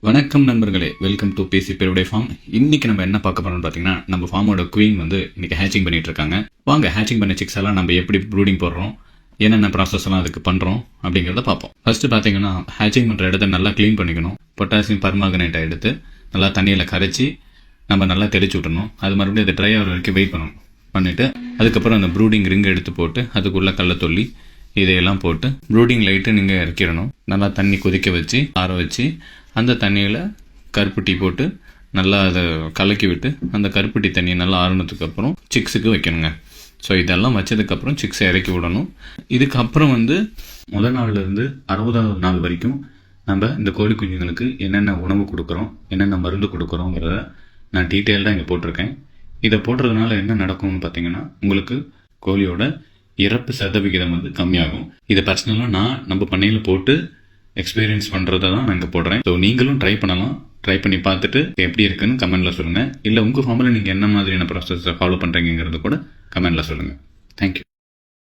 வணக்கம் நண்பர்களே, welcome to பேசி பெருவுடைய ஃபார்ம். இன்னைக்கு நம்ம என்ன பார்க்க போறோம்னு பார்த்தீங்கன்னா, நம்ம ஃபார்மோட குவீன் வந்து இன்னைக்கு ஹேச்சிங் பண்ணிட்டு இருக்காங்க. வாங்க ஹேச்சிங் பண்ண சிக்ஸ் எல்லாம் நம்ம எப்படி ப்ரூடிங் போடுறோம், என்னென்ன ப்ராசஸ் எல்லாம் அதுக்கு பண்றோம் அப்படிங்கிறத பார்ப்போம். ஃபர்ஸ்ட் பார்த்தீங்கன்னா, ஹேச்சிங் பண்ற இடத்த நல்லா க்ளீன் பண்ணிக்கணும். பொட்டாசியம் பர்மாங்கனேட்டை எடுத்து நல்லா தண்ணியில கரைச்சி நம்ம நல்லா தெளிச்சு விட்டணும். அது மறுபடியும் அதை ட்ரை ஆகிற வரைக்கும் வெயிட் பண்ணணும். பண்ணிட்டு அதுக்கப்புறம் அந்த ப்ரூடிங் ரிங் எடுத்து போட்டு அதுக்குள்ள கல்லை தொல்லி இதையெல்லாம் போட்டு ப்ரூடிங் லைட்டு நீங்கள் இறக்கிடணும். நல்லா தண்ணி கொதிக்க வச்சு ஆற வச்சு அந்த தண்ணியில் கருப்பட்டி போட்டு நல்லா அதை கலக்கி விட்டு அந்த கருப்பட்டி தண்ணியை நல்லா ஆறுனதுக்கு அப்புறம் சிக்ஸுக்கு வைக்கணுங்க. ஸோ இதெல்லாம் வச்சதுக்கப்புறம் சிக்ஸை இறக்கி விடணும். இதுக்கப்புறம் வந்து முதல் நாள்லேருந்து 60வது நாள் வரைக்கும் நம்ம இந்த கோழி குஞ்சுங்களுக்கு என்னென்ன உணவு கொடுக்குறோம், என்னென்ன மருந்து கொடுக்குறோங்கிறத நான் டீட்டெயில்டாக இங்கே போட்டிருக்கேன். இதை போடுறதுனால என்ன நடக்கும்னு பார்த்தீங்கன்னா, உங்களுக்கு கோழியோட இறப்பு சதவிகிதம் வந்து கம்மியாகும். இதை பர்சனலாக நான் நம்ம பண்ணையில் போட்டு எக்ஸ்பீரியன்ஸ் பண்ணுறதை தான் நான் இங்கே போடுறேன். ஸோ நீங்களும் ட்ரை பண்ணலாம். ட்ரை பண்ணி பார்த்துட்டு எப்படி இருக்குன்னு கமெண்ட்டில் சொல்லுங்கள். இல்லை உங்கள் ஃபார்மில் நீங்கள் என்ன மாதிரியான ப்ராசஸை ஃபாலோ பண்ணுறீங்கிறது கூட கமெண்ட்டில் சொல்லுங்கள். தேங்க்யூ.